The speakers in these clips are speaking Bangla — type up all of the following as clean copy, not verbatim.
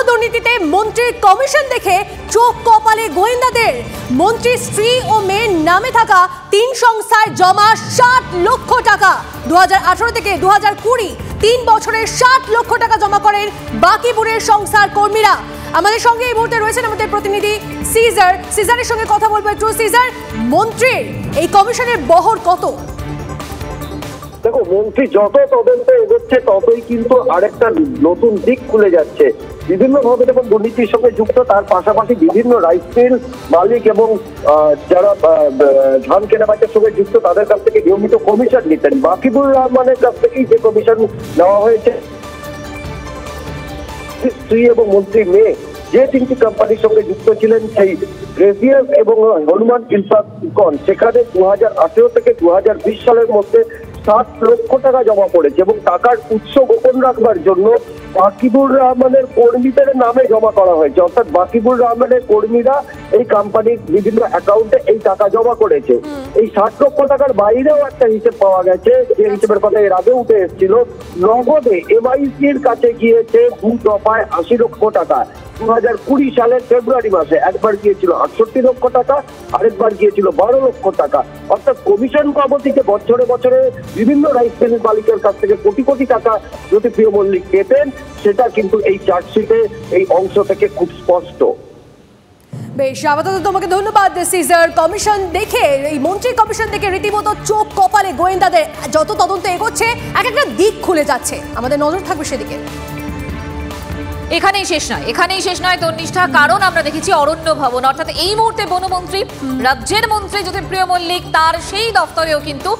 দুর্নীতিতে মন্ত্রীর কমিশন দেখে চোখ কপালে গোয়েন্দাদের। মন্ত্রীর স্ত্রী ও মেয়ের নামে থাকা 3 সংস্থার জমা 60 লক্ষ টাকা। 2018 থেকে 2020 3 বছরে 60 লক্ষ টাকা জমা করেন বাকিপুরের সংস্থার কর্মীরা। আমাদের সঙ্গে এই মুহূর্তে রয়েছেন আমাদের প্রতিনিধি সিজারের সঙ্গে কথা বলবো একটু। সিজার, মন্ত্রীর এই কমিশনের বহর কত? দেখো, মন্ত্রী যত তদন্ত এগোচ্ছে ততই কিন্তু আরেকটা নতুন দিক খুলে যাচ্ছে। বিভিন্নভাবে যখন দুর্নীতির সঙ্গে যুক্ত, তার পাশাপাশি বিভিন্ন রাইস মিল মালিক এবং যারা ধান কেনাবেচার সঙ্গে যুক্ত তাদের কাছ থেকে নিয়মিত কমিশন নিতেন। বাকিবুর রহমানের কাছ থেকেই যে কমিশন নেওয়া হয়েছে। স্ত্রী এবং মন্ত্রী মেয়ে যে 3টি কোম্পানির সঙ্গে যুক্ত ছিলেন, সেই গ্রেসিয়াস এবং হনুমান ইনফ্রাকন, সেখানে 2018 থেকে 2020 সালের মধ্যে 60 লক্ষ টাকা জমা পড়েছে এবং টাকার উৎস গোপন রাখবার জন্য বাকিবুর রহমানের কর্মীদের নামে জমা করা হয়েছে। অর্থাৎ বাকিবুর রহমানের কর্মীরা এই কোম্পানির বিভিন্ন অ্যাকাউন্টে এই টাকা জমা করেছে। এই 60 লক্ষ টাকার বাইরেও একটা হিসেব পাওয়া গেছে, যে হিসেবের কথা এর আগে উঠে এসেছিল। নগদে এমআইসির কাছে গিয়েছে 2 দফায় 80 লক্ষ টাকা। 2020 সালের ফেব্রুয়ারি মাসে একবার গিয়েছিল 68 লক্ষ টাকা, আরেকবার গিয়েছিল 12 লক্ষ টাকা। অর্থাৎ কমিশন বাবদে বছরে বছরে বিভিন্ন রাইস মিল মালিকের কাছ থেকে কোটি কোটি টাকা জ্যোতিপ্রিয় মল্লিক পেতেন, সেটা কিন্তু এই চার্জশিটে এই অংশ থেকে খুব স্পষ্ট। বেশ, আপাতত তোমাকে ধন্যবাদ সিজার। কমিশন দেখে, এই মন্ত্রী কমিশন দেখে রীতিমতো চোখ কপালে গোয়েন্দাদের। যত তদন্ত এগোচ্ছে এক একটা দিক খুলে যাচ্ছে, আমাদের নজর থাকবে সেদিকে। এখানেই শেষ নয় তন্নিষ্ঠা, কারণ আমরা দেখেছি অরণ্য ভবন, অর্থাৎ এই মুহূর্তে বনমন্ত্রী, রাজ্যের মন্ত্রী জ্যোতিপ্রিয় মল্লিক, তার সেই দফতরেও কিন্তু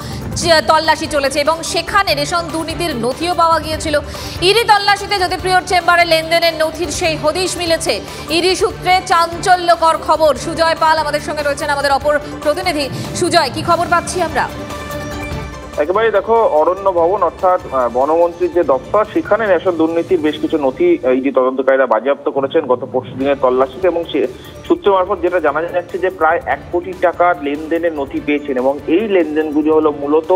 তল্লাশি চলেছে এবং সেখানে রেশন দুর্নীতির নথিও পাওয়া গিয়েছিল। ইডি তল্লাশিতে জ্যোতিপ্রিয়র চেম্বারে লেনদেনের নথির সেই হদিশ মিলেছে। ইডি সূত্রে চাঞ্চল্যকর খবর। সুজয় পাল আমাদের সঙ্গে রয়েছেন, আমাদের অপর প্রতিনিধি। সুজয়, কি খবর পাচ্ছি আমরা? একেবারে দেখো, অরণ্য ভবন অর্থাৎ বনমন্ত্রীর যে দপ্তর, সেখানে রেশন দুর্নীতির বেশ কিছু নথি ইডি তদন্তকারীরা বাজেয়াপ্ত করেছেন গত পরশু দিনের তল্লাশিতে। এবং সূত্র মারফত যেটা জানা যাচ্ছে যে প্রায় 1 কোটি টাকার লেনদেনের নথি পেয়েছেন এবং এই লেনদেনগুলি হলো মূলত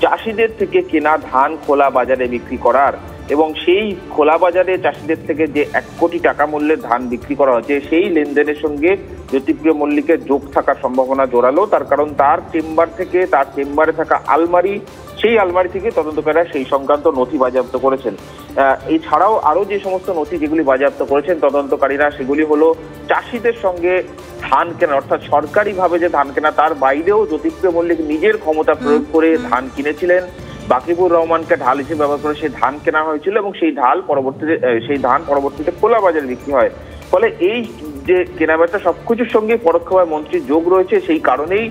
চাষিদের থেকে কেনা ধান খোলা বাজারে বিক্রি করার। এবং সেই খোলা বাজারে চাষিদের থেকে যে 1 কোটি টাকা মূল্যের ধান বিক্রি করা হচ্ছে, সেই লেনদেনের সঙ্গে জ্যোতিপ্রিয় মল্লিকের যোগ থাকার সম্ভাবনা জোরালো। তার কারণ তার চেম্বারে থাকা আলমারি, সেই আলমারি থেকে তদন্তকারীরা সেই সংক্রান্ত নথি বাজেয়াপ্ত করেছেন। এছাড়াও আরো যে সমস্ত নথি যেগুলি বাজেয়াপ্ত করেছেন তদন্তকারীরা, সেগুলি হলো চাষিদের সঙ্গে ধান কেনা, অর্থাৎ সরকারিভাবে যে ধান কেনা, তার বাইরেও জ্যোতিপ্রিয় মল্লিক নিজের ক্ষমতা প্রয়োগ করে ধান কিনেছিলেন। বাকিবুর রহমানকে ঢাল হিসেবে ব্যবহার করে সেই ধান কেনা হয়েছিল এবং সেই ধান পরবর্তীতে খোলা বাজারে বিক্রি হয়। ফলে এই যে কেনাবেচা সবকিছুর সঙ্গে পরোক্ষভাবে মন্ত্রীর যোগ রয়েছে। সেই কারণেই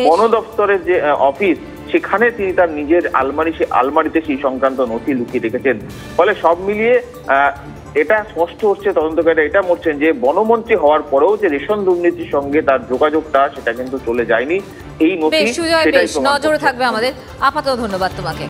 বন দপ্তরের যে অফিস, সেখানে তিনি তার নিজের আলমারিতে সেই সংক্রান্ত নথি লুকিয়ে রেখেছেন। ফলে সব মিলিয়ে এটা স্পষ্ট হচ্ছে, তদন্তকারীরা এটা বলছেন যে বনমন্ত্রী হওয়ার পরেও যে রেশন দুর্নীতির সঙ্গে তার যোগাযোগটা, সেটা কিন্তু চলে যায়নি। এই নথি নজরে থাকবে আমাদের। আপাতত ধন্যবাদ তোমাকে।